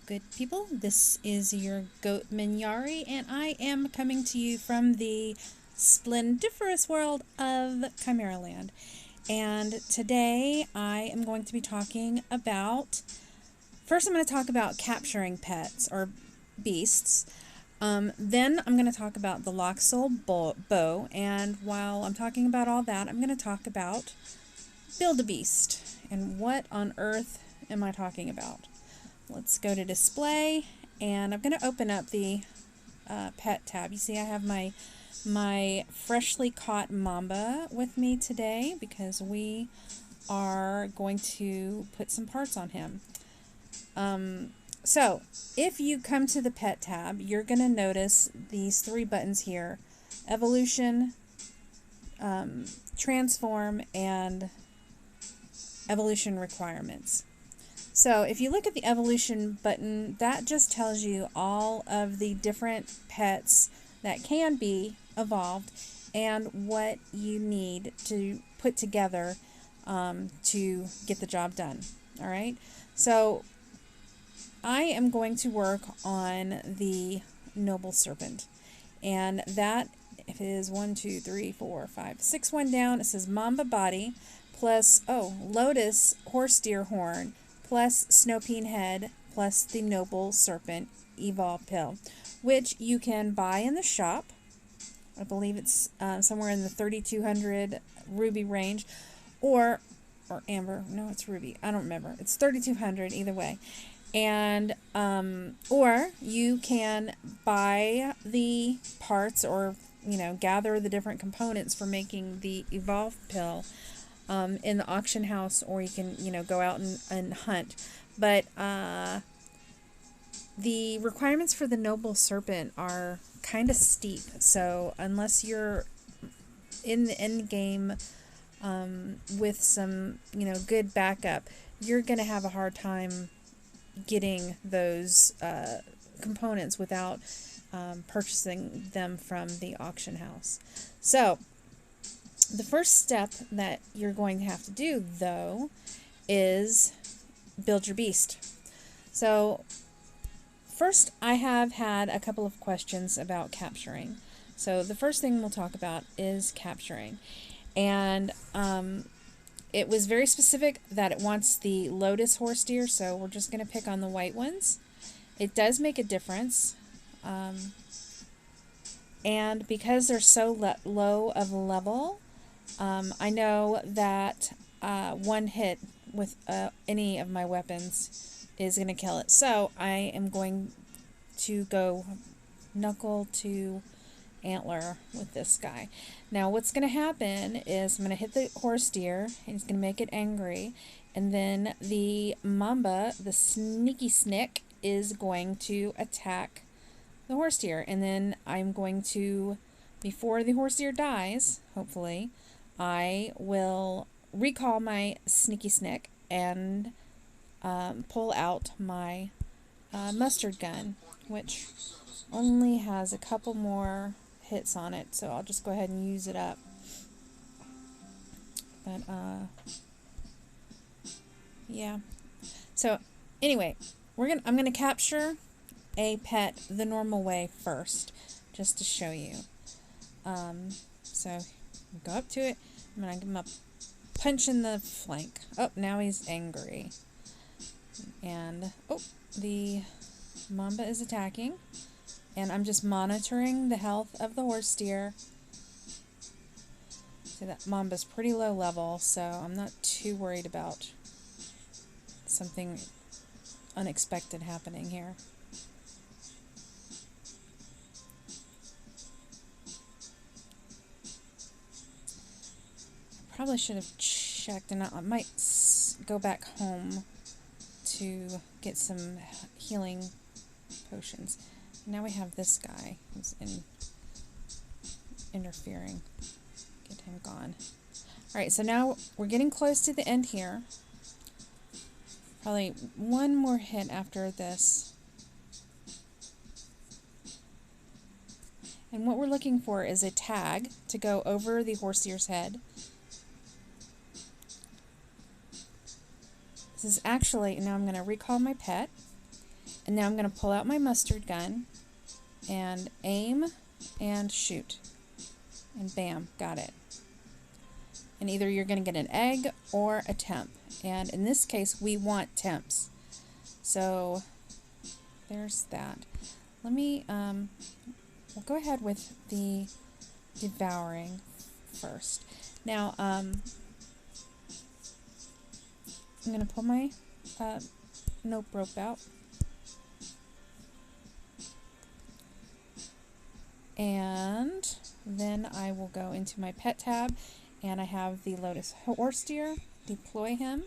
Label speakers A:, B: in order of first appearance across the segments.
A: good people. This is your goat Minyari, and I am coming to you from the splendiferous world of Chimeraland. And today I am going to be talking about, first I'm going to talk about capturing pets or beasts. Then I'm going to talk about the LOCKSOUL bow, and while I'm talking about all that, I'm going to talk about Build-A-Beast. And what on earth am I talking about? Let's go to display, and I'm going to open up the pet tab. You see I have my freshly caught mamba with me today because we are going to put some parts on him. So if you come to the pet tab, you're going to notice these three buttons here: evolution, transform, and evolution requirements. So if you look at the evolution button, that just tells you all of the different pets that can be evolved and what you need to put together to get the job done. All right. So I am going to work on the noble serpent, and that is 1, 2, 3, 4, 5, 6 one down. It says mamba body plus lotus horse deer horn plus snowpeen head plus the noble serpent evolve pill, which you can buy in the shop. I believe it's somewhere in the 3,200 ruby range, or amber. No, it's ruby. I don't remember. It's 3,200 either way. And or you can buy the parts, or gather the different components for making the evolve pill in the auction house, or you can go out and hunt. But the requirements for the noble serpent are kind of steep, so unless you're in the end game with some good backup, you're gonna have a hard time getting those components without purchasing them from the auction house. So the first step that you're going to have to do, though, is build your beast. So first, I have had a couple of questions about capturing. So the first thing we'll talk about is capturing. And it was very specific that it wants the lotus horse deer, so we're just going to pick on the white ones. It does make a difference. And because they're so low of a level, I know that one hit with any of my weapons is going to kill it. So I am going to go knuckle to antler with this guy. Now what's going to happen is I'm going to hit the horse deer, and he's going to make it angry. And then the mamba, the sneaky snick, is going to attack the horse deer. And then I'm going to, before the horse deer dies, hopefully, I will recall my sneaky snick and pull out my mustard gun, which only has a couple more hits on it, so I'll just go ahead and use it up. But yeah. So anyway, I'm gonna capture a pet the normal way first, just to show you. So go up to it. I'm going to give him a punch in the flank. Oh, now he's angry. And, the mamba is attacking. And I'm just monitoring the health of the horse deer. So that mamba's pretty low level, so I'm not too worried about something unexpected happening here. Probably should have checked, and I might go back home to get some healing potions. Now we have this guy who's interfering. Get him gone. Alright, so now we're getting close to the end here. Probably one more hit after this. And what we're looking for is a tag to go over the horse deer's head. This is actually, now I'm going to recall my pet, And now I'm going to pull out my mustard gun and aim and shoot. And bam, got it. And either you're going to get an egg or a temp. And in this case, we want temps. So there's that. Let me, we'll go ahead with the devouring first. Now, I'm going to pull my nope rope out. And then I will go into my pet tab, and I have the Lotus horse deer, deploy him,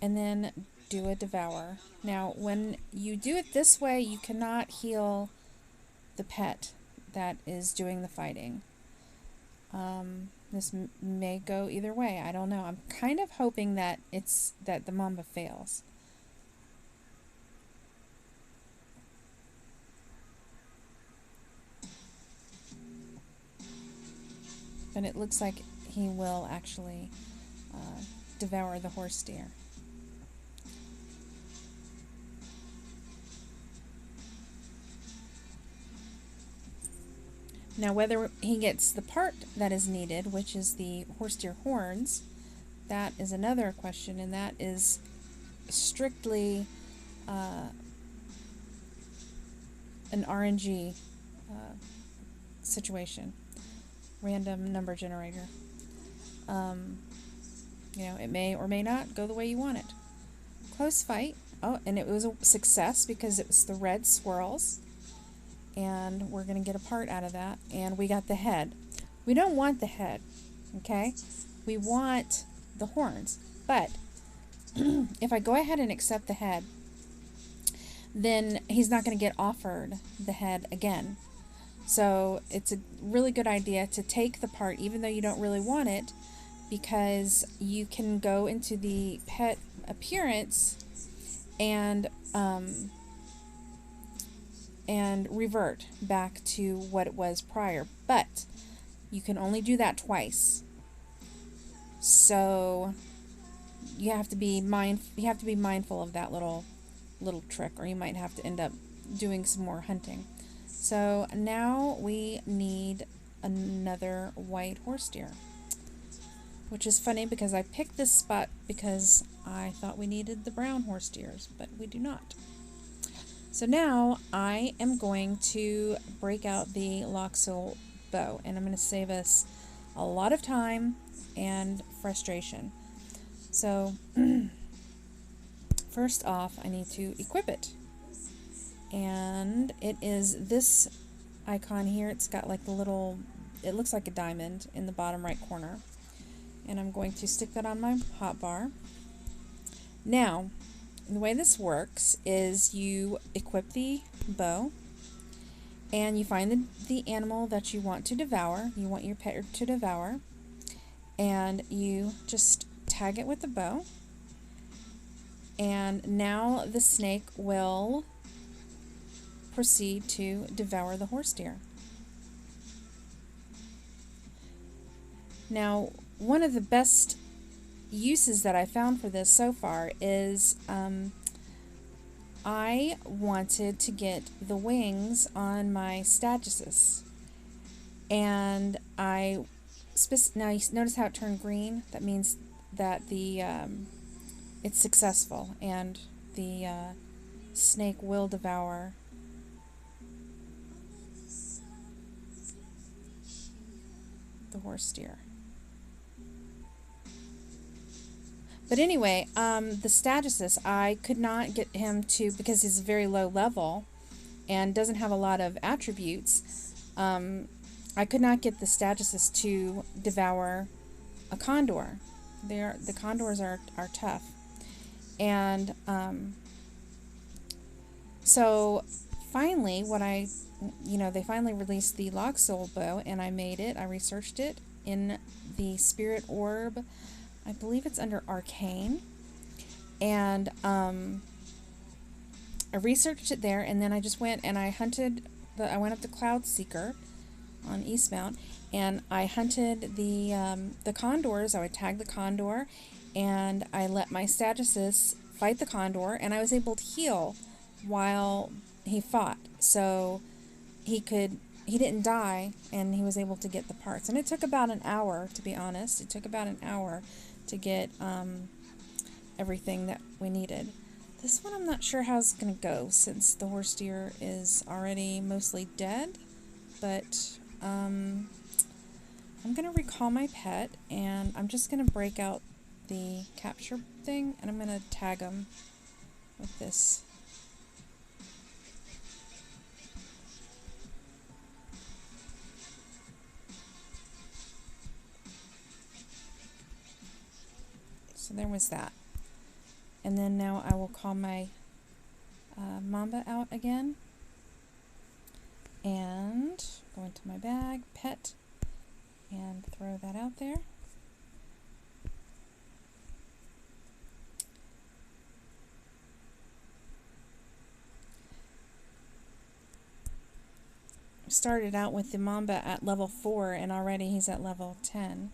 A: and then do a devour. Now, when you do it this way, you cannot heal the pet that is doing the fighting. This may go either way. I don't know. I'm kind of hoping that the Mamba fails. But it looks like he will actually devour the horse deer. Now, whether he gets the part that is needed, which is the horse deer horns, that is another question, and that is strictly an RNG situation. Random number generator. You know, it may or may not go the way you want it. Close fight. Oh, and it was a success because it was the red swirls. And we're going to get a part out of that. And we got the head. We don't want the head, okay? We want the horns. But if I go ahead and accept the head, then he's not going to get offered the head again. So it's a really good idea to take the part even though you don't really want it, because you can go into the pet appearance and revert back to what it was prior. But you can only do that twice. So you have to be mindful of that little trick, or you might have to end up doing some more hunting. So now we need another white horse deer, which is funny because I picked this spot because I thought we needed the brown horse deers, but we do not. So now I am going to break out the LOCKSOUL bow, and I'm going to save us a lot of time and frustration. So first off, I need to equip it. And it is this icon here. It's got like the little, it looks like a diamond in the bottom right corner. And I'm going to stick that on my hotbar. Now, the way this works is you equip the bow, and you find the animal that you want to devour, you want your pet to devour, and you just tag it with the bow. And now the snake will proceed to devour the horse deer. Now, one of the best uses that I found for this so far is I wanted to get the wings on my Stagisus, and now you notice how it turned green. That means that the it's successful, and the snake will devour the horse deer. But anyway, the Stagisus, I could not get him to, because he's very low level and doesn't have a lot of attributes, I could not get the Stagisus to devour a condor. The condors are tough. And so finally, they finally released the LOCKSOUL bow, and I made it. I researched it in the Spirit Orb. I believe it's under Arcane. And I researched it there, and then I just went and I hunted. I went up to Cloud Seeker on Eastmount, and I hunted the condors. I would tag the condor, and I let my Stagisus fight the condor, and I was able to heal while he fought. So he didn't die, and he was able to get the parts. And it took about an hour, to be honest. It took about an hour to get everything that we needed. This one I'm not sure how it's going to go, since the horse deer is already mostly dead. But I'm going to recall my pet, and I'm just going to break out the capture thing, and I'm going to tag him with this. So there was that. And then now I will call my Mamba out again. And go into my bag, pet, and throw that out there. Started out with the Mamba at level 4, and already he's at level 10.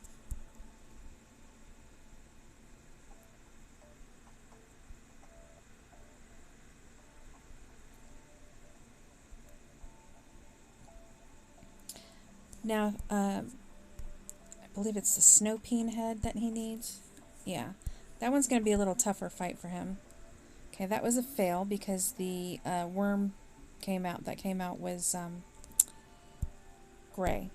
A: Now, I believe it's the snow peen head that he needs. Yeah, that one's going to be a little tougher fight for him. Okay, that was a fail because the worm that came out was gray.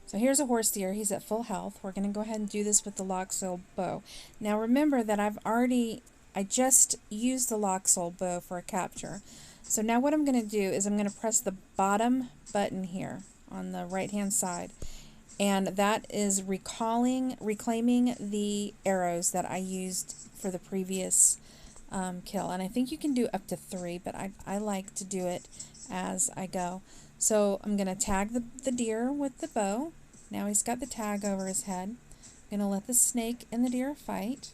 A: So here's a horse deer. He's at full health. We're going to go ahead and do this with the LOCKSOUL bow. Now remember that I just used the LOCKSOUL bow for a capture. So now what I'm going to do is I'm going to press the bottom button here on the right hand side, and that is reclaiming the arrows that I used for the previous kill. And I think you can do up to 3, but I like to do it as I go. So I'm going to tag the deer with the bow. Now he's got the tag over his head. I'm going to let the snake and the deer fight.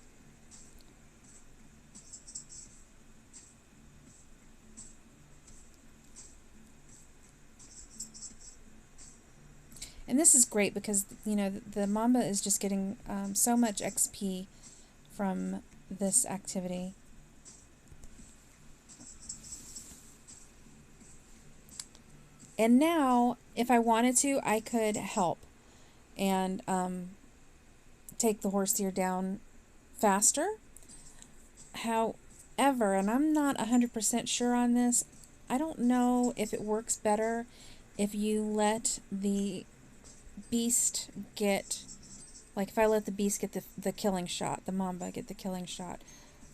A: And this is great because, you know, the Mamba is just getting so much XP from this activity. And now, if I wanted to, I could help and take the horse deer down faster. However, and I'm not 100% sure on this, I don't know if it works better if you let the beast get, like if I let the beast get the killing shot, the Mamba get the killing shot.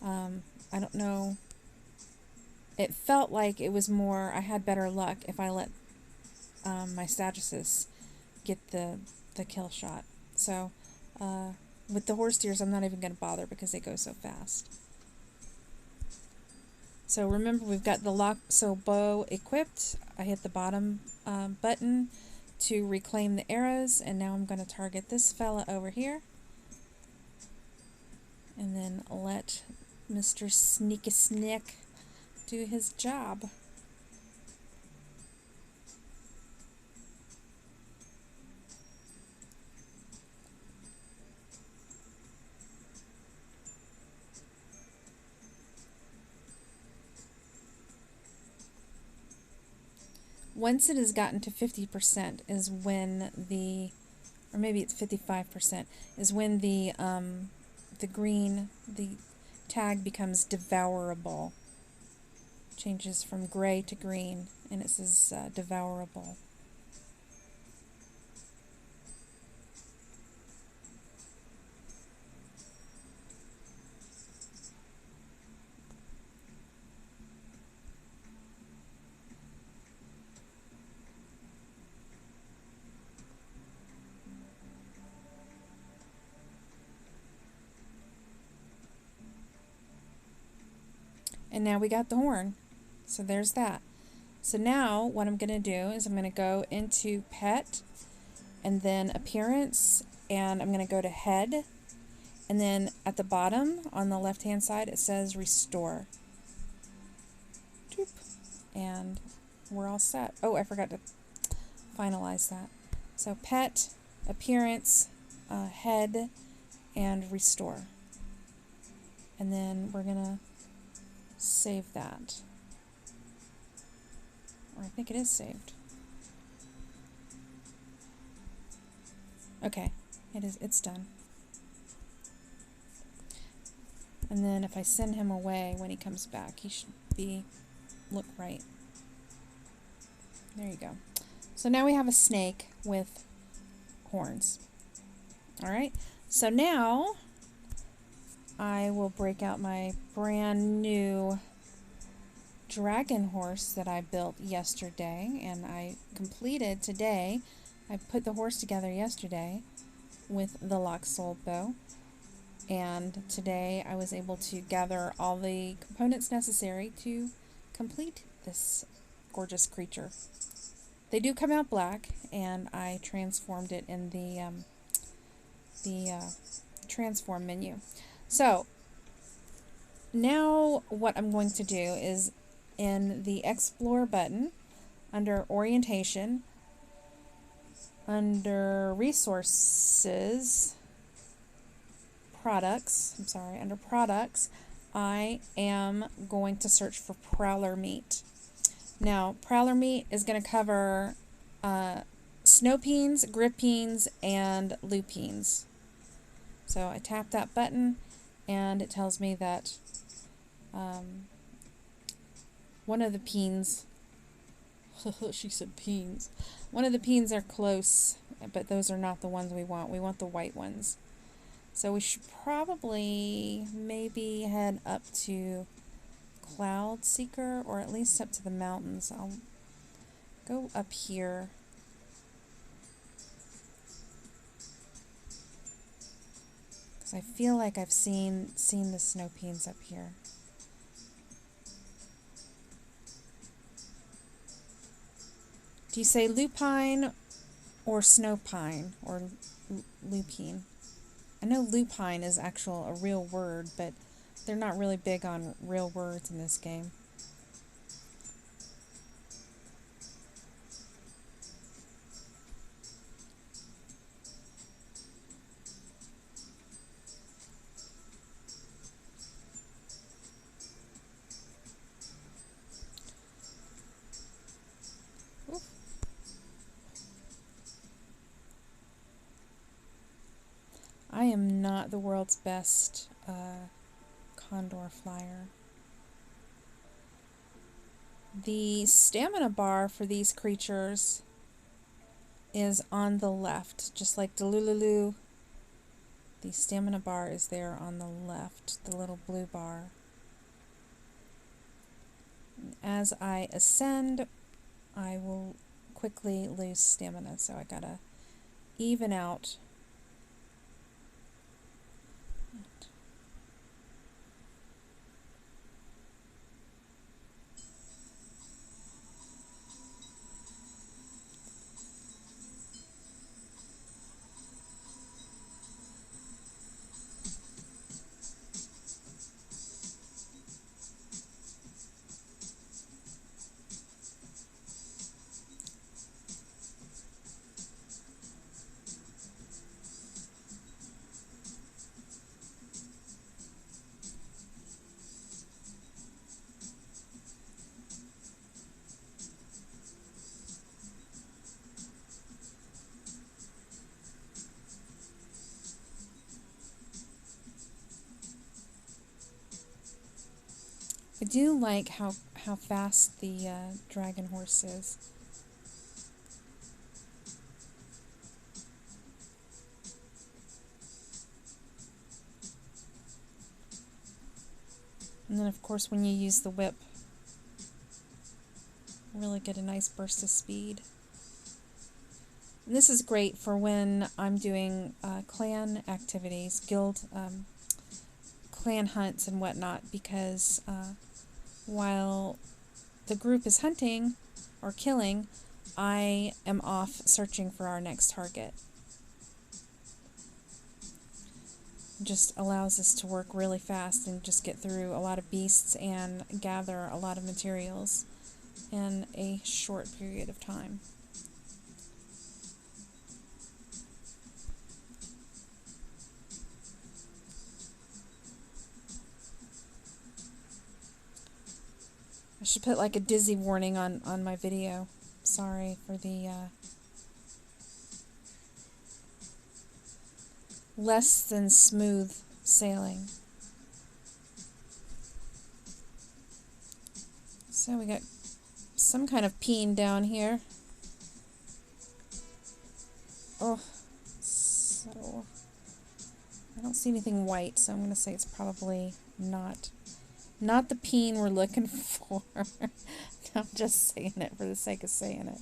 A: I don't know. It felt like it was more, I had better luck if I let my Stagisus get the kill shot. So with the horse deers, I'm not even going to bother because they go so fast. So remember, we've got the LOCKSOUL bow equipped. I hit the bottom button to reclaim the arrows, and now I'm going to target this fella over here, and then let Mr. Sneaky Snick do his job. Once it has gotten to 50% is when or maybe it's 55%, is when the tag becomes devourable. Changes from gray to green, and it says devourable. And now we got the horn. So there's that. So now what I'm going to do is I'm going to go into pet, and then appearance, and I'm going to go to head, and then at the bottom on the left hand side it says restore. And we're all set. Oh, I forgot to finalize that. So pet, appearance, head, and restore. And then we're going to save that. think it is saved. Okay, it's done. And then if I send him away when he comes back, he should look right. There you go. So now we have a snake with horns. Alright, so now I will break out my brand new dragon horse that I built yesterday, and I completed today. I put the horse together yesterday with the LOCKSOUL bow, and today I was able to gather all the components necessary to complete this gorgeous creature. They do come out black, and I transformed it in the transform menu. So now what I'm going to do is in the Explore button, under Orientation, under Resources, under Products, I am going to search for Prowler Meat. Now, Prowler Meat is going to cover snow peens, grippines, and lupines. So I tap that button, and it tells me that one of the peens, she said peens, one of the peens are close, but those are not the ones we want. We want the white ones. So we should probably maybe head up to Cloud Seeker, or at least up to the mountains. I'll go up here. Because I feel like I've seen the snow peens up here. Do you say lupine or snow pine or lupine? I know lupine is a real word, but they're not really big on real words in this game. I am not the world's best condor flyer. The stamina bar for these creatures is on the left, just like Delululu. The stamina bar is there on the left, the little blue bar. As I ascend, I will quickly lose stamina, so I gotta even out. I do like how fast the dragon horse is. And then of course when you use the whip, really get a nice burst of speed. And this is great for when I'm doing clan activities, guild clan hunts and whatnot, because while the group is hunting or killing, I am off searching for our next target. It just allows us to work really fast and just get through a lot of beasts and gather a lot of materials in a short period of time. I should put like a dizzy warning on my video. Sorry for the less than smooth sailing. So we got some kind of peen down here. Oh, so I don't see anything white, so I'm going to say it's probably not the peen we're looking for. I'm just saying it for the sake of saying it.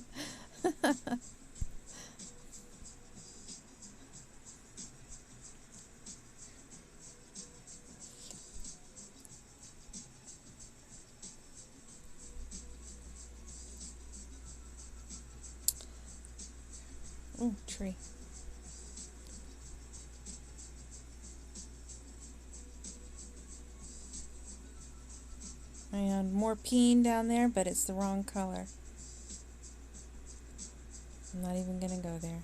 A: Ooh, tree. And more peen down there, but it's the wrong color. I'm not even going to go there.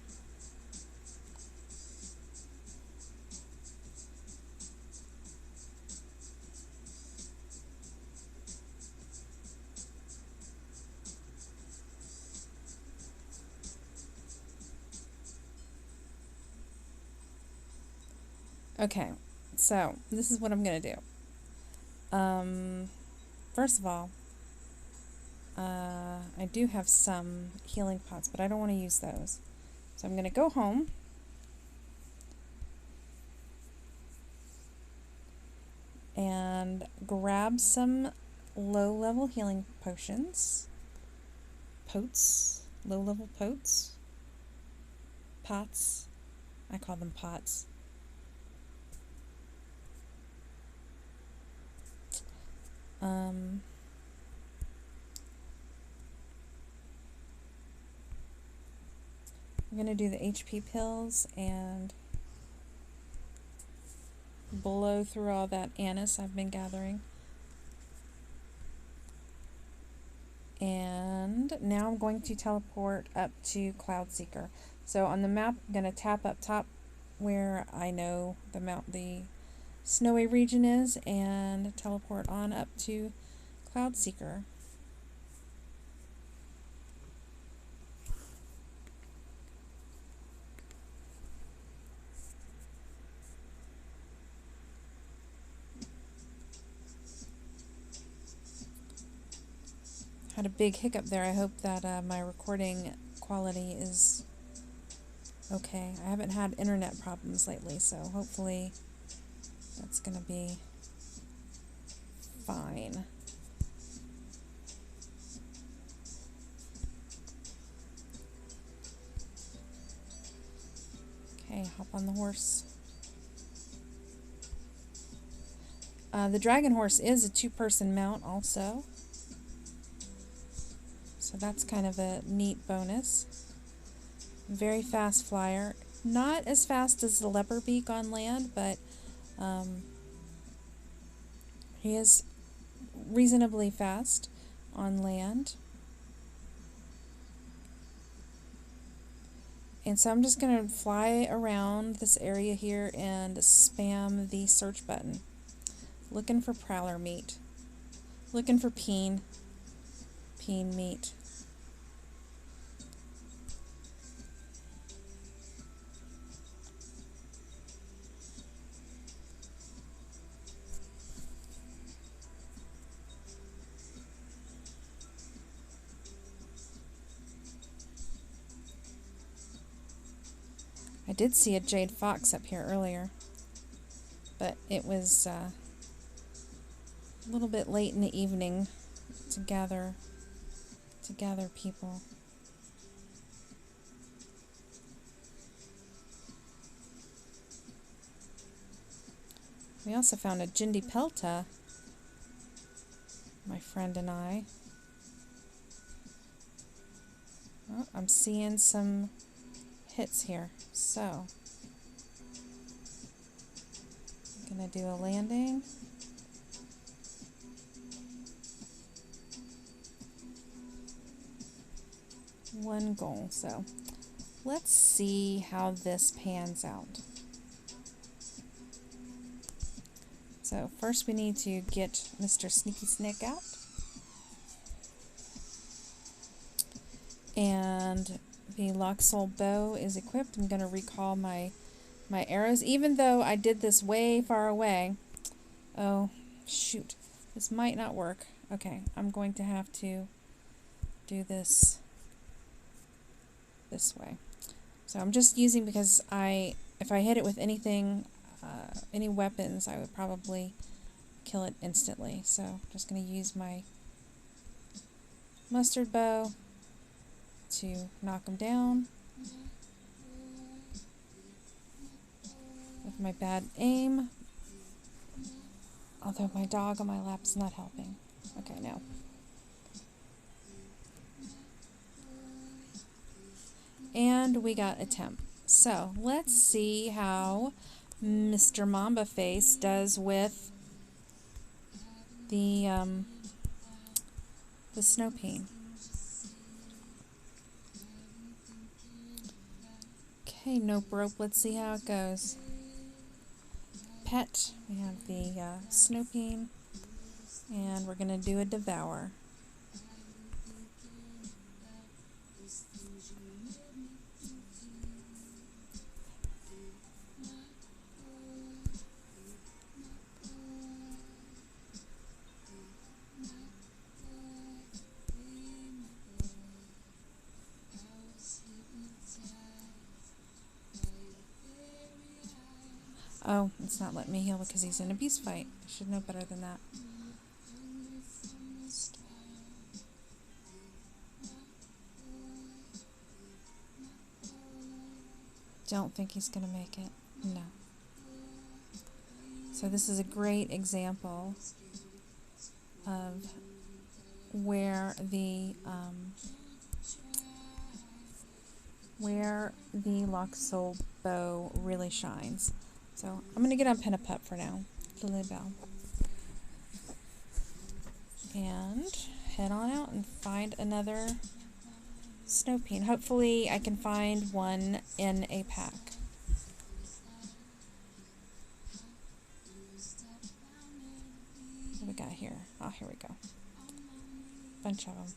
A: Okay, so this is what I'm going to do. First of all, I do have some healing pots, but I don't want to use those. So I'm going to go home and grab some low-level healing potions. Low-level pots. Pots. I call them pots. I'm going to do the HP pills and blow through all that anise I've been gathering. And now I'm going to teleport up to Cloudseeker. So on the map, I'm going to tap up top where I know the snowy region is and teleport on up to Cloudseeker. Had a big hiccup there. I hope that my recording quality is okay. I haven't had internet problems lately, so hopefully that's going to be fine. Okay, hop on the horse. The dragon horse is a two-person mount also. So that's kind of a neat bonus. Very fast flyer. Not as fast as the leopard beak on land, but he is reasonably fast on land. And so I'm just going to fly around this area here and spam the search button. Looking for prowler meat. Looking for peen meat. I did see a jade fox up here earlier, but it was a little bit late in the evening to gather people. We also found a Jindi Pelta, my friend and I. Oh, I'm seeing some hits here, so I'm gonna do a landing. One goal, so let's see how this pans out. So first we need to get Mr. Sneaky Snick out. And the LOCKSOUL bow is equipped. I'm going to recall my arrows, even though I did this way far away. Oh, shoot. This might not work. Okay, I'm going to have to do this way. So I'm just using, because if I hit it with anything, any weapons, I would probably kill it instantly. So I'm just going to use my mustard bow to knock them down with my bad aim. Although my dog on my lap is not helping. Okay, no. And we got a temp. So let's see how Mr. Mamba Face does with the snow peen. Okay, nope rope. Let's see how it goes. Pet. We have the snow peen, and we're going to do a devour. Oh, it's not letting me heal because he's in a beast fight. I should know better than that. Don't think he's going to make it. No. So this is a great example of where the LOCKSOUL bow really shines. So I'm going to get on Pen a Pup for now. Lily Bell. And head on out and find another snow peen. Hopefully I can find one in a pack. What do we got here? Oh, here we go. Bunch of them.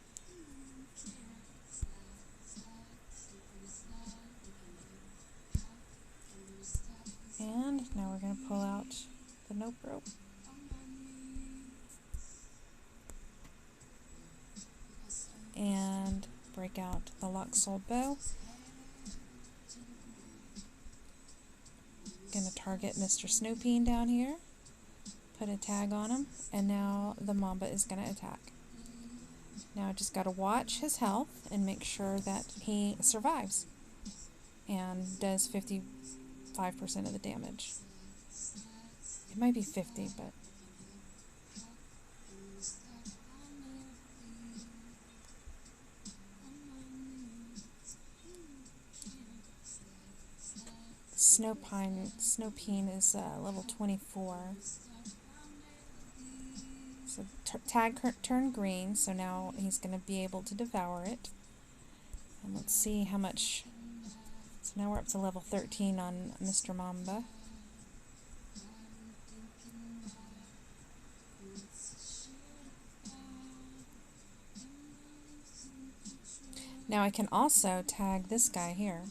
A: And now we're going to pull out the nope rope. And break out the LOCKSOUL bow. Going to target Mr. Snowpeen down here. Put a tag on him. And now the Mamba is going to attack. Now I just got to watch his health and make sure that he survives. And does 55% of the damage. It might be 50, but Snow Peen is level 24. So tag turned green, so now he's going to be able to devour it. And let's see how much. So now we're up to level 13 on Mr. Mamba. Now I can also tag this guy here.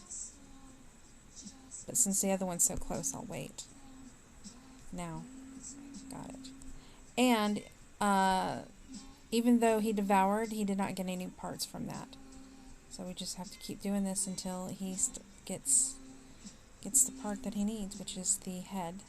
A: But since the other one's so close, I'll wait. Now, got it. And even though he devoured, he did not get any parts from that. So we just have to keep doing this until he gets the part that he needs, which is the head.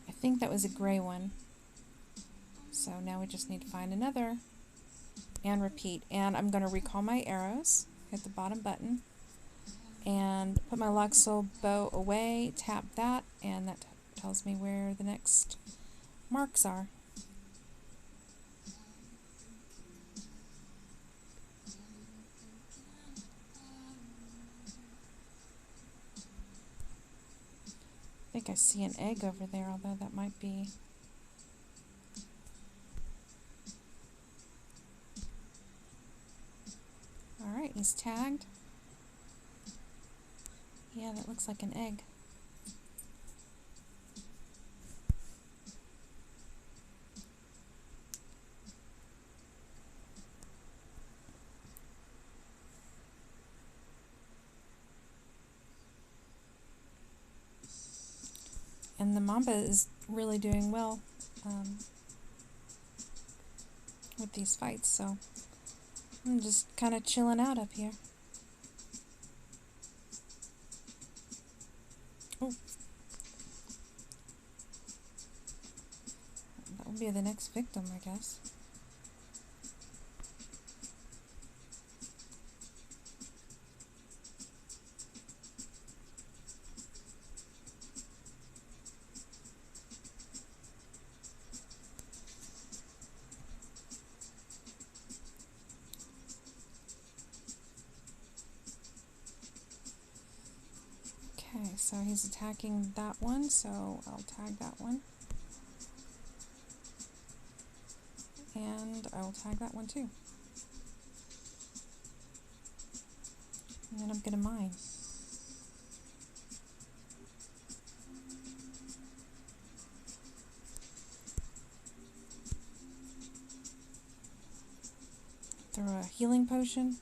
A: I think that was a gray one. So now we just need to find another and repeat. And I'm going to recall my arrows, hit the bottom button, and and put my LOCKSOUL bow away, tap that, and that tells me where the next marks are. I think I see an egg over there, although that might be... Alright, he's tagged. Yeah, that looks like an egg. And the mamba is really doing well with these fights, so I'm just kind of chilling out up here. Oh, that will be the next victim, I guess. Okay, so he's attacking that one, so I'll tag that one. And I will tag that one too. And then I'm going to mine. Throw a healing potion.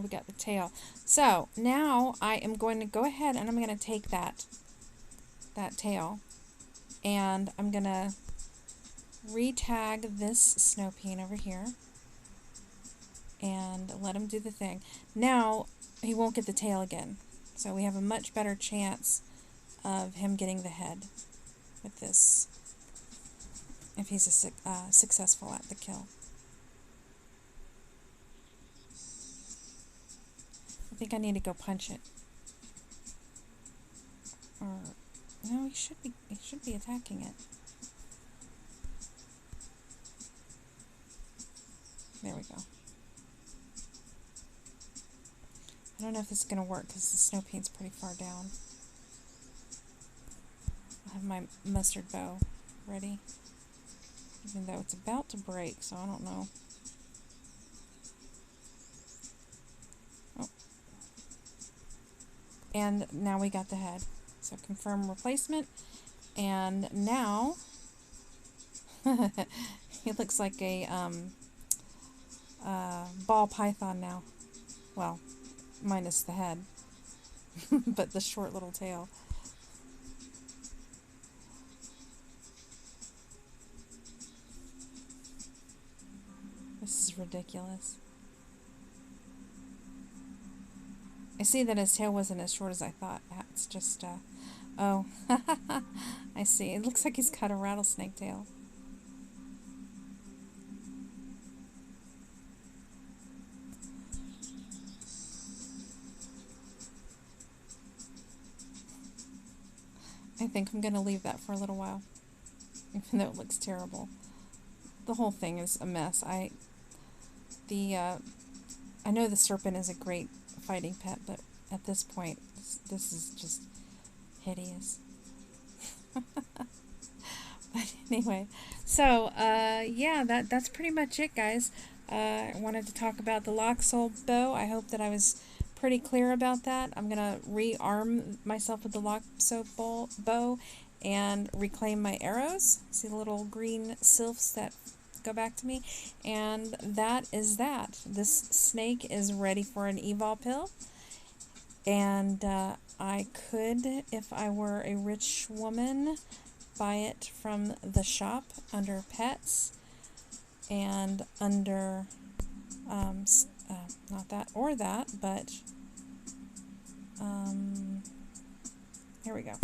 A: We got the tail. So now I am going to go ahead and I'm going to take that tail and I'm going to re-tag this snow peen over here and let him do the thing. Now he won't get the tail again, so we have a much better chance of him getting the head with this if he's successful at the kill. I think I need to go punch it. Or no, he should be attacking it. There we go. I don't know if this is going to work because the snow paint's pretty far down. I have my mustard bow ready, even though it's about to break, so I don't know. Oh. And now we got the head. So confirm replacement, and now he looks like a ball python now. Well, minus the head, but the short little tail. This is ridiculous. I see that his tail wasn't as short as I thought. It's just, oh, I see. It looks like he's got a rattlesnake tail. I think I'm going to leave that for a little while, even though it looks terrible. The whole thing is a mess. I know the serpent is a great fighting pet, but at this point, this is just hideous. But anyway, so yeah, that's pretty much it, guys. I wanted to talk about the LOCKSOUL bow. I hope that I was pretty clear about that. I'm gonna rearm myself with the LOCKSOUL bow and reclaim my arrows. See the little green sylphs that go back to me. And that is that. This snake is ready for an evol pill. And I could, if I were a rich woman, buy it from the shop under pets and under, not that or that, but here we go.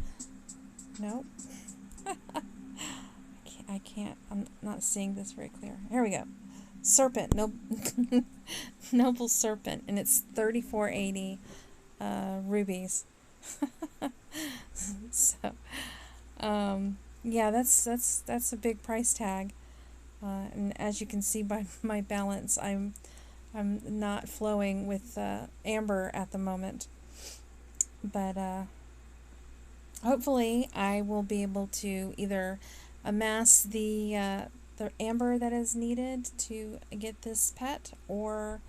A: Nope. I can't, I'm not seeing this very clear. Here we go. Serpent, Noble Serpent, and it's $34.80 rubies. So, yeah, that's a big price tag. And as you can see by my balance, I'm not flowing with amber at the moment. But hopefully I will be able to either amass the amber that is needed to get this pet, or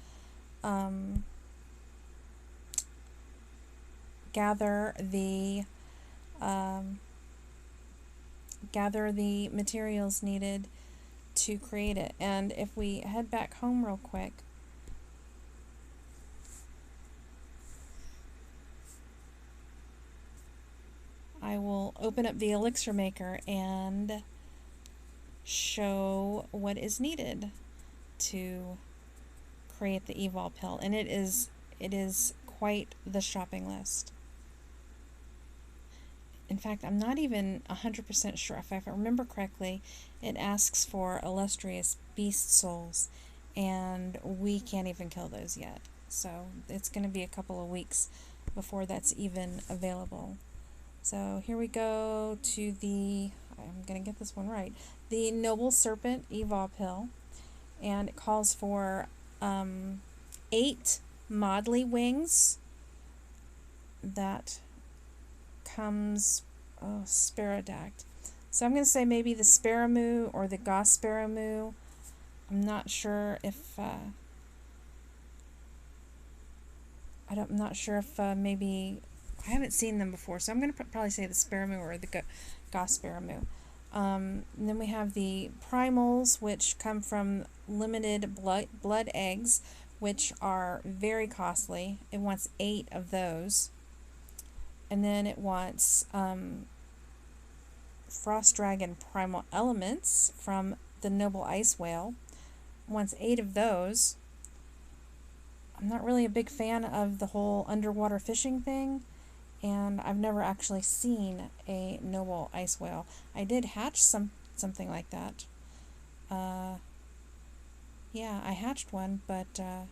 A: gather the materials needed to create it. And if we head back home real quick, I will open up the elixir maker and show what is needed to create the evol pill. And it is quite the shopping list. In fact, I'm not even 100% sure. If I remember correctly, it asks for illustrious beast souls, and we can't even kill those yet. So it's going to be a couple of weeks before that's even available. So here we go to the, I'm going to get this one right, the Noble Serpent evol pill, and it calls for 8 Modly wings. That comes, oh, Sparrowdact. So I'm going to say maybe the Sparrowmoo or the Goss Sparrowmoo. I'm not sure if I'm not sure if maybe, I haven't seen them before, so I'm going to probably say the Sparrowmoo or the Goss Sparrowmoo. And then we have the primals, which come from limited blood eggs, which are very costly. It wants 8 of those. And then it wants Frost Dragon Primal Elements from the Noble Ice Whale. It wants 8 of those. I'm not really a big fan of the whole underwater fishing thing, and I've never actually seen a Noble Ice Whale. I did hatch something like that. Yeah, I hatched one, but I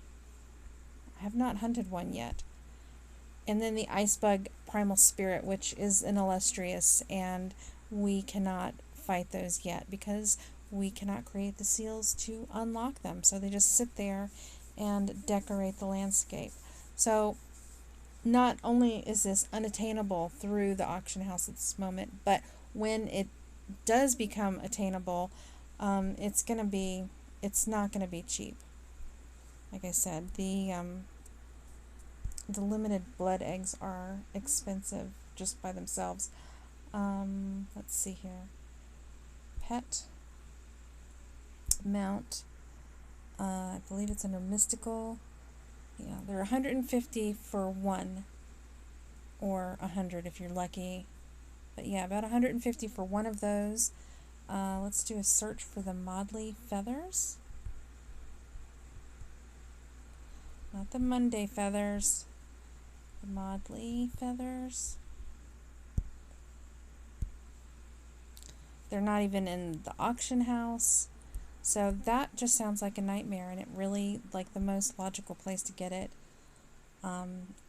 A: have not hunted one yet. And then the Ice Bug Primal Spirit, which is an illustrious, and we cannot fight those yet because we cannot create the seals to unlock them. So they just sit there and decorate the landscape. So not only is this unattainable through the auction house at this moment, but when it does become attainable, it's not going to be cheap. Like I said, the limited blood eggs are expensive just by themselves. Let's see here. Pet mount. I believe it's under mystical. Yeah, they're 150 for one, or 100 if you're lucky. But yeah, about 150 for one of those. Let's do a search for the Modly feathers. Not the Monday feathers. The Modly feathers. They're not even in the auction house. So that just sounds like a nightmare, and it really, like, the most logical place to get it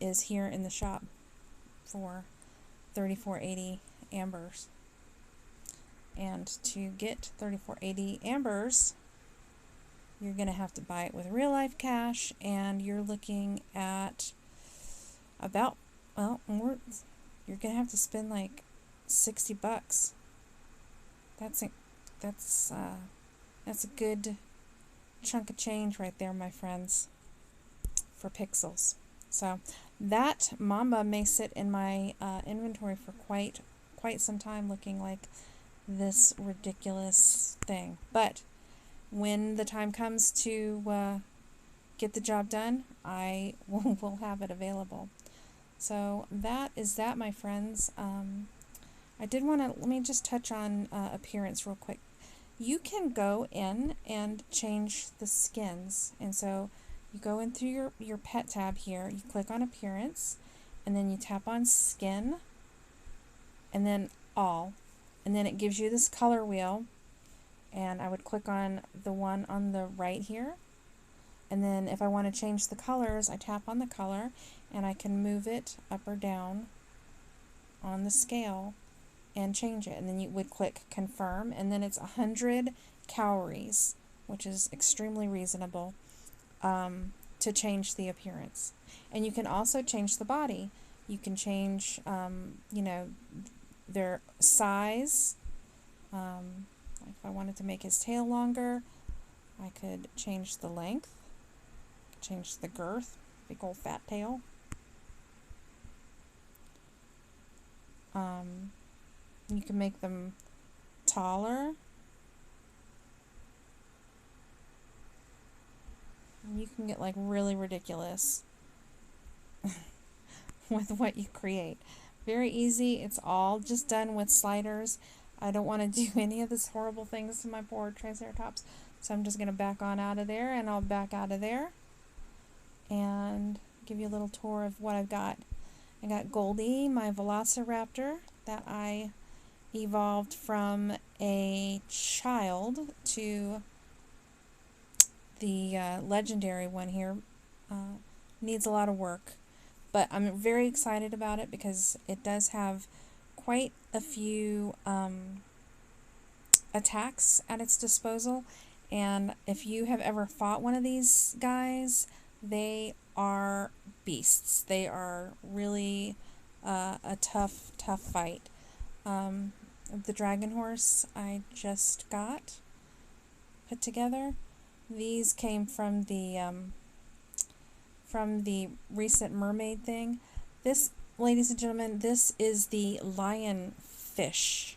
A: is here in the shop for $34.80 ambers. And to get $34.80 ambers, you're going to have to buy it with real life cash, and you're looking at about, well, you're going to have to spend like $60. That's a good chunk of change right there, my friends, for pixels. So that Mamba may sit in my inventory for quite some time, looking like this ridiculous thing. But when the time comes to get the job done, I will have it available. So that is that, my friends. I did want to, let me just touch on appearance real quick. You can go in and change the skins. And so you go in through your pet tab here, you click on appearance, and then you tap on skin, and then all. And then it gives you this color wheel, and I would click on the one on the right here. And then if I want to change the colors, I tap on the color, and I can move it up or down on the scale and change it. And then you would click confirm, and then it's 100 calories, which is extremely reasonable, to change the appearance. And you can also change the body. You can change, you know, their size. If I wanted to make his tail longer, I could change the length, change the girth, big old fat tail. You can make them taller. And you can get like really ridiculous with what you create. Very easy. It's all just done with sliders. I don't want to do any of this horrible things to my poor Triceratops, so I'm just going to back on out of there, and I'll back out of there and give you a little tour of what I've got. I got Goldie, my Velociraptor, that I evolved from a child to the legendary one here. Needs a lot of work, but I'm very excited about it because it does have quite a few attacks at its disposal, and if you have ever fought one of these guys, they are beasts. They are really a tough fight. The dragon horse I just got put together. These came from the recent mermaid thing. This, ladies and gentlemen, this is the lionfish.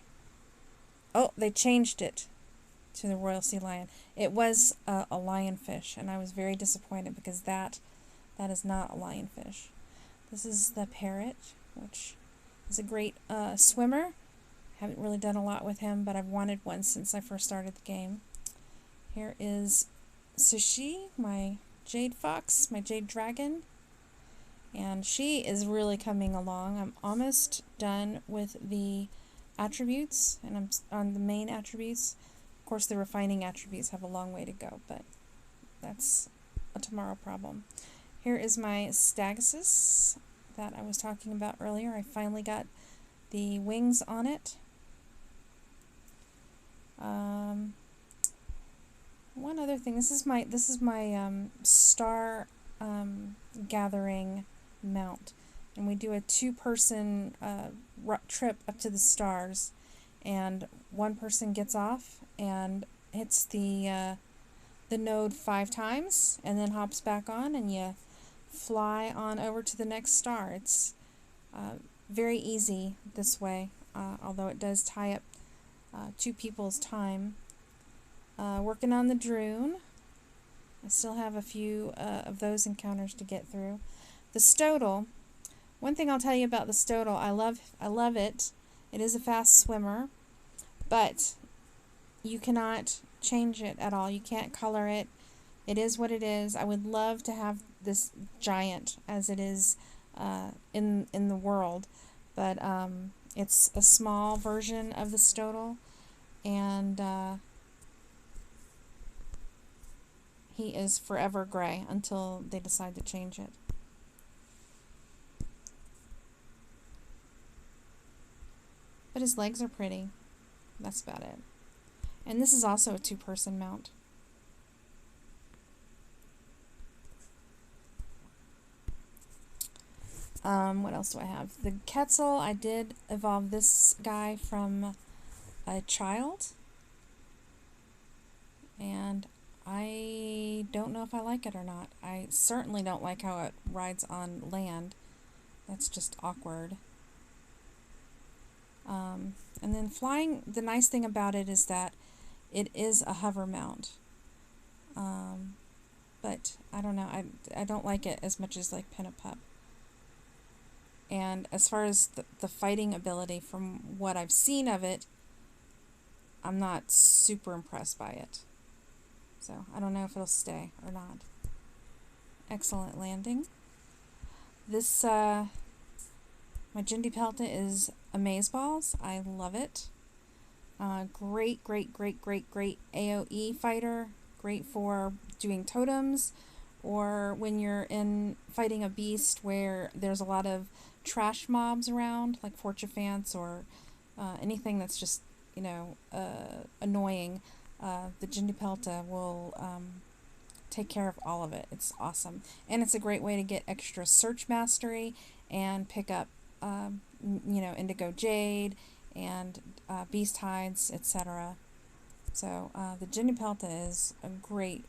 A: Oh, they changed it to the Royal Sea Lion. It was a lionfish, and I was very disappointed because that is not a lionfish. This is the parrot, which is a great swimmer. Haven't really done a lot with him, but I've wanted one since I first started the game. Here is Sushi, my jade fox, my jade dragon, and she is really coming along. I'm almost done with the attributes, and I'm on the main attributes. Of course, the refining attributes have a long way to go, but that's a tomorrow problem. Here is my Stegosaurus that I was talking about earlier. I finally got the wings on it. One other thing. This is my star gathering mount, and we do a two-person trip up to the stars, and one person gets off and hits the node 5 times, and then hops back on, and you fly on over to the next star. It's very easy this way, although it does tie up 2 people's time. Working on the Droon. I still have a few of those encounters to get through. The Stodal. One thing I'll tell you about the Stodal, I love it. It is a fast swimmer, but you cannot change it at all. You can't color it. It is what it is. I would love to have this giant as it is in the world, but it's a small version of the Stodal, and he is forever gray until they decide to change it. But his legs are pretty. That's about it. And this is also a 2-person mount. What else do I have? The Quetzal, I did evolve this guy from a child. And I don't know if I like it or not. I certainly don't like how it rides on land. That's just awkward. And then flying, the nice thing about it is that it is a hover mount. But I don't know. I don't like it as much as like Pinup Pup. And as far as the fighting ability, from what I've seen of it, I'm not super impressed by it. So I don't know if it'll stay or not. Excellent landing. This, my Jindy Pelta is Amazeballs. I love it. Great AoE fighter. Great for doing totems, or when you're fighting a beast where there's a lot of trash mobs around, like Forchifants or anything that's just, annoying. The Jindy Pelta will take care of all of it. It's awesome. And it's a great way to get extra search mastery and pick up, Indigo Jade and Beast Hides, etc. So the Jindy Pelta is a great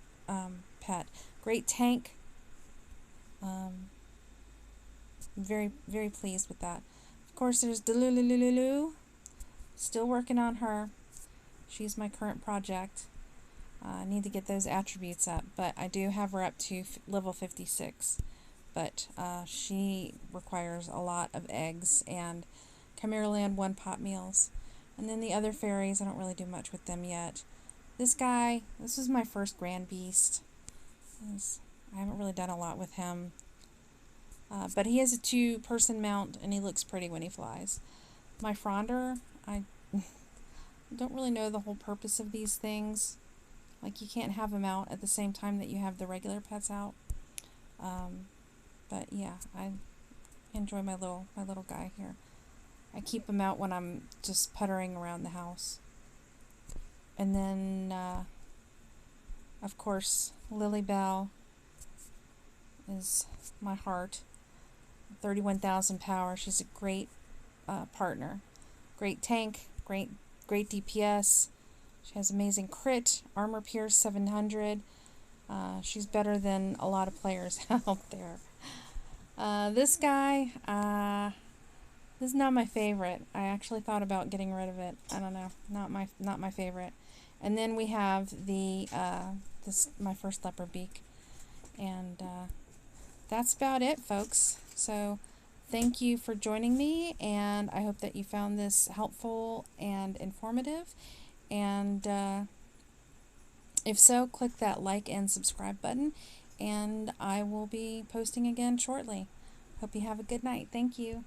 A: pet. Great tank. Very, very pleased with that. Of course, there's Delulululu. Still working on her. She's my current project. I need to get those attributes up, but I do have her up to level 56. But she requires a lot of eggs and Chimeraland 1-pot meals. And then the other fairies, I don't really do much with them yet. This guy, this is my first Grand Beast. I haven't really done a lot with him. But he has a 2-person mount, and he looks pretty when he flies. My Fronder, I don't really know the whole purpose of these things. Like, you can't have them out at the same time that you have the regular pets out. But yeah, I enjoy my little guy here. I keep him out when I'm just puttering around the house. And then, of course, Lilybell is my heart. 31,000 power. She's a great partner. Great tank. Great DPS. She has amazing crit. Armor Pierce 700. She's better than a lot of players out there. This guy, this is not my favorite. I actually thought about getting rid of it. I don't know. Not my favorite. And then we have the my first leopard beak. And that's about it, folks. So thank you for joining me, and I hope that you found this helpful and informative. And if so, click that like and subscribe button, and I will be posting again shortly. Hope you have a good night. Thank you.